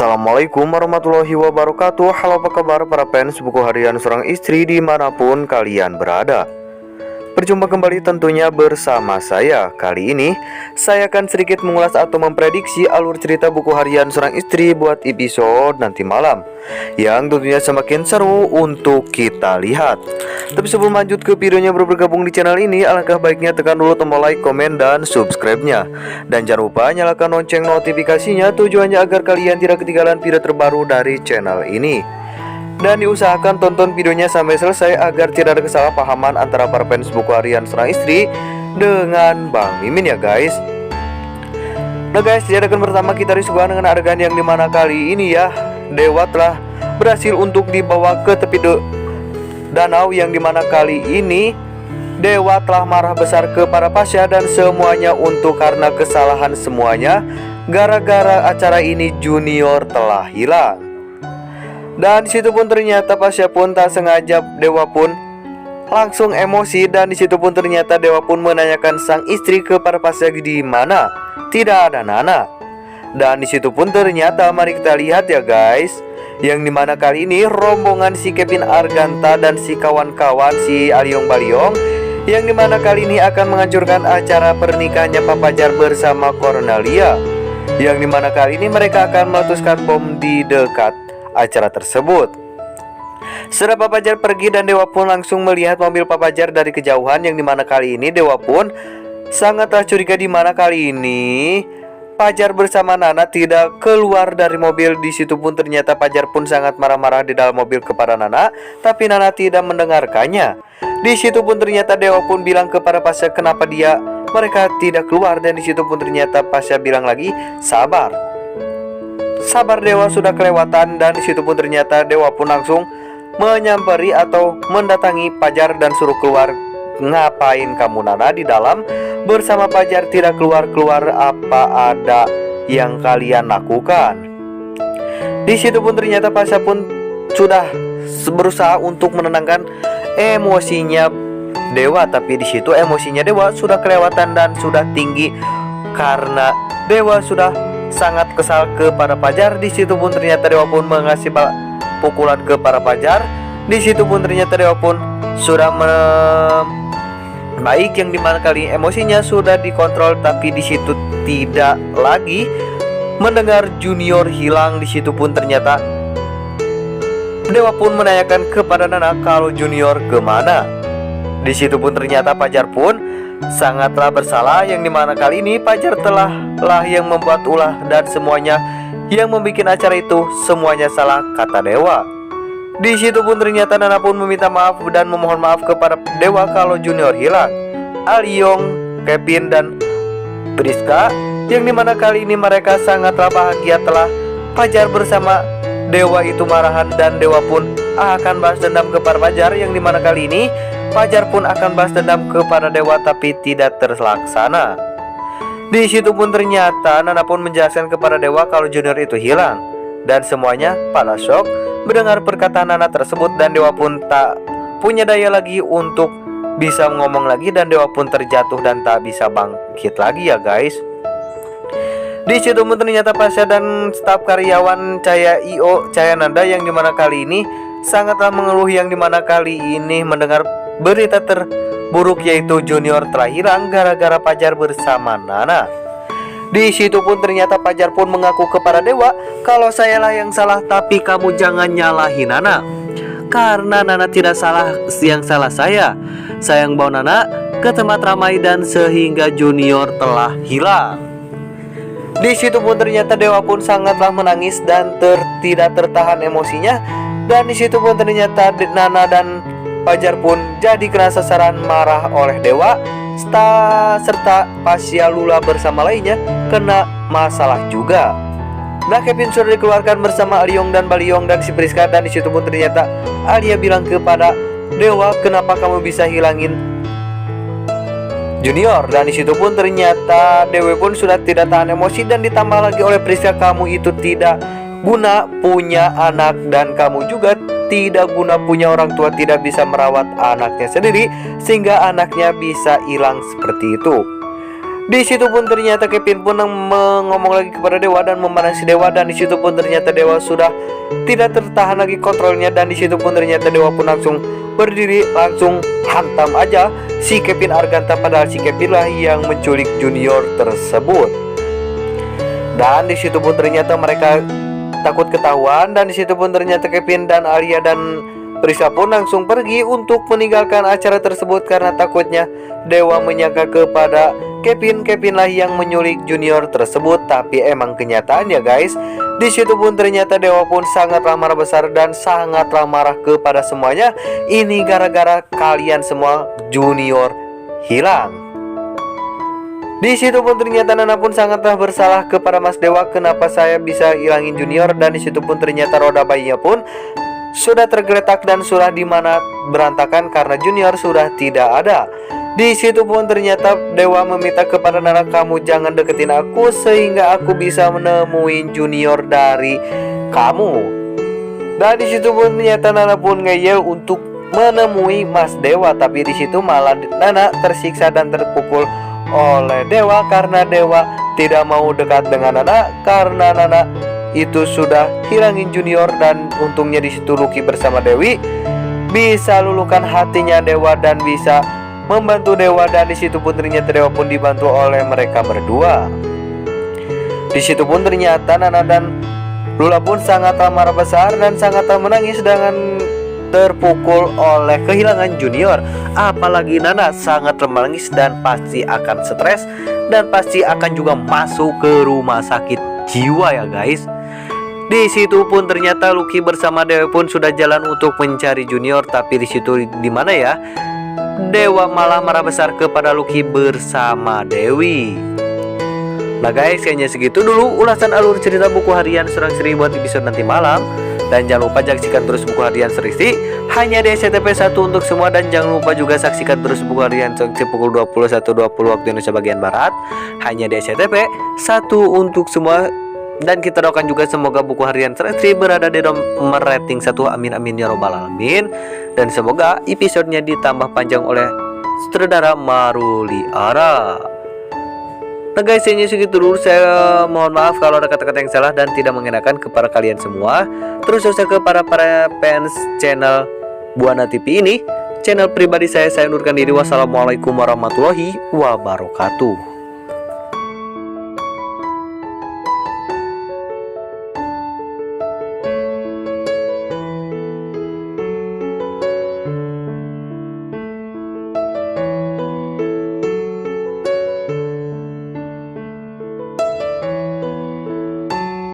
Assalamualaikum warahmatullahi wabarakatuh. Halo, apa kabar para fans buku harian seorang istri dimanapun kalian berada. Berjumpa kembali tentunya bersama saya. Kali ini saya akan sedikit mengulas atau memprediksi alur cerita buku harian seorang istri buat episode nanti malam, yang tentunya semakin seru untuk kita lihat. Tapi sebelum lanjut ke videonya, baru bergabung di channel ini, alangkah baiknya tekan dulu tombol like, komen, dan subscribe-nya. Dan jangan lupa nyalakan lonceng notifikasinya, tujuannya agar kalian tidak ketinggalan video terbaru dari channel ini. Dan diusahakan tonton videonya sampai selesai agar tidak ada kesalahpahaman antara para fans buku harian seorang istri dengan Bang Mimin ya guys. Nah guys, di adegan pertama kita disuguhkan dengan adegan yang dimana kali ini ya Dewa telah berhasil untuk dibawa ke tepi danau, yang dimana kali ini Dewa telah marah besar ke para pasya dan semuanya untuk karena kesalahan semuanya. Gara-gara acara ini Junior telah hilang. Dan disitu pun ternyata Pasya pun tak sengaja Dewa pun langsung emosi, dan disitu pun ternyata Dewa pun menanyakan sang istri kepada Pasya di mana tidak ada Nana. Dan disitu pun ternyata mari kita lihat ya guys, yang dimana kali ini rombongan si Kevin Arganta dan si kawan-kawan si Aliong Baliong, yang dimana kali ini akan menghancurkan acara pernikahannya Pak Fajar bersama Cornelia, yang dimana kali ini mereka akan meletuskan bom di dekat acara tersebut. Setelah Pak Fajar pergi dan Dewa pun langsung melihat mobil Pak Fajar dari kejauhan, yang dimana kali ini Dewa pun sangatlah curiga dimana kali ini Fajar bersama Nana tidak keluar dari mobil. Di situ pun ternyata Fajar pun sangat marah-marah di dalam mobil kepada Nana, tapi Nana tidak mendengarkannya. Di situ pun ternyata Dewa pun bilang kepada Pasya kenapa mereka tidak keluar, dan di situ pun ternyata Pasya bilang lagi sabar Dewa sudah kelewatan. Dan disitu pun ternyata Dewa pun langsung menyamperi atau mendatangi Fajar dan suruh keluar. Ngapain kamu Nana di dalam bersama Fajar, tidak keluar-keluar, apa ada yang kalian lakukan? Di situ pun ternyata Pasha pun sudah berusaha untuk menenangkan emosinya Dewa, tapi di situ emosinya Dewa sudah kelewatan dan sudah tinggi karena Dewa sudah sangat kesal kepada Fajar. Di situ pun ternyata Dewa pun mengasih pukulan kepada Fajar. Di situ pun ternyata Dewa pun sudah baik, yang dimana kali emosinya sudah dikontrol, tapi di situ tidak lagi mendengar Junior hilang. Di situ pun ternyata Dewa pun menanyakan kepada Nana kalau Junior kemana. Di situ pun ternyata Fajar pun sangatlah bersalah, yang dimana kali ini Fajar telah yang membuat ulah dan semuanya yang membuat acara itu semuanya salah, kata Dewa. Di situ pun ternyata Nana pun meminta maaf dan memohon maaf kepada Dewa kalau Junior hilang. Aliong, Kevin, dan Priska, yang dimana kali ini mereka sangatlah bahagia telah Fajar bersama Dewa itu marahan, dan Dewa pun akan balas dendam kepada Fajar, yang dimana kali ini Fajar pun akan balas dendam kepada Dewa tapi tidak terlaksana. Di situ pun ternyata Nana pun menjelaskan kepada Dewa kalau Junior itu hilang, dan semuanya pada shock mendengar perkataan Nana tersebut, dan Dewa pun tak punya daya lagi untuk bisa ngomong lagi, dan Dewa pun terjatuh dan tak bisa bangkit lagi ya guys. Di situ pun ternyata Pasya dan staf karyawan Cahaya Nanda, yang dimana kali ini sangatlah mengeluh, yang dimana kali ini mendengar berita terburuk yaitu Junior telah hilang gara-gara Fajar bersama Nana. Di situ pun ternyata Fajar pun mengaku kepada Dewa kalau sayalah yang salah, tapi kamu jangan nyalahin Nana, karena Nana tidak salah, yang salah saya yang bawa Nana ke tempat ramai dan sehingga Junior telah hilang. Di situ pun ternyata Dewa pun sangatlah menangis dan tidak tertahan emosinya, dan di situ pun ternyata Nana dan Fajar pun jadi kena sasaran marah oleh Dewa, serta Pasya, Lula bersama lainnya kena masalah juga. Nah, Kevin sudah dikeluarkan bersama Aliong dan Baliong dan si Priska, dan di situ pun ternyata Alia bilang kepada Dewa kenapa kamu bisa hilangin Junior, dan di situ pun ternyata Dewa pun sudah tidak tahan emosi, dan ditambah lagi oleh Priska, kamu itu tidak guna punya anak, dan kamu juga tidak guna punya orang tua, tidak bisa merawat anaknya sendiri sehingga anaknya bisa hilang seperti itu. Di situ pun ternyata Kevin pun ngomong lagi kepada Dewa dan memandang si Dewa, dan di situ pun ternyata Dewa sudah tidak tertahan lagi kontrolnya, dan di situ pun ternyata Dewa pun langsung berdiri, langsung hantam aja si Kevin Arganta, padahal si Kevin lah yang menculik junior tersebut. Dan di situ pun ternyata mereka takut ketahuan, dan di situ pun ternyata Kevin dan Alia dan Priska pun langsung pergi untuk meninggalkan acara tersebut karena takutnya Dewa menyangka kepada Kevin lah yang menyulik junior tersebut. Tapi emang kenyataannya guys, di situ pun ternyata Dewa pun sangatlah marah besar dan sangatlah marah kepada semuanya. Ini gara-gara kalian semua junior hilang. Di situ pun ternyata Nana pun sangatlah bersalah kepada Mas Dewa, kenapa saya bisa hilangin junior. Dan di situ pun ternyata roda bayinya pun sudah tergeletak dan sudah dimana berantakan karena junior sudah tidak ada. Di situ pun ternyata Dewa meminta kepada Nana, kamu jangan deketin aku sehingga aku bisa menemuin junior dari kamu. Dan di situ pun ternyata Nana pun ngeyel untuk menemui Mas Dewa, tapi di situ malah Nana tersiksa dan terpukul oleh Dewa karena Dewa tidak mau dekat dengan Nana karena Nana itu sudah hilangin junior. Dan untungnya di situ Lucky bersama Dewi bisa luluhkan hatinya Dewa dan bisa membantu Dewa. Dan di situ pun ternyata Dewa pun dibantu oleh mereka berdua. Di situ pun ternyata Nana dan Lula pun sangatlah marah besar dan sangatlah menangis dengan terpukul oleh kehilangan junior. Apalagi Nana sangat menangis dan pasti akan stres dan pasti akan juga masuk ke rumah sakit jiwa ya guys. Di situ pun ternyata Lucky bersama Dewa pun sudah jalan untuk mencari junior, tapi di situ di mana ya? Dewa malah marah besar kepada Lucky bersama Dewi. Nah guys, kayaknya segitu dulu ulasan alur cerita buku harian Serang Seri buat episode nanti malam. Dan jangan lupa saksikan terus buku harian Serisi hanya di SCTV 1 untuk semua. Dan jangan lupa juga saksikan terus buku harian Serisi pukul 21.20 waktu Indonesia bagian Barat hanya di SCTV 1 untuk semua. Dan kita doakan juga semoga buku harian Serisi berada di nomor rating 1. Amin amin ya robbal alamin. Dan semoga episodenya ditambah panjang oleh sutradara Maruli Ara. Nah guys, ini segitu dulu. Saya mohon maaf kalau ada kata-kata yang salah dan tidak mengenakan kepada kalian semua. Terus saya kepada para fans channel Buana TV ini, channel pribadi saya undurkan diri. Wassalamualaikum warahmatullahi wabarakatuh.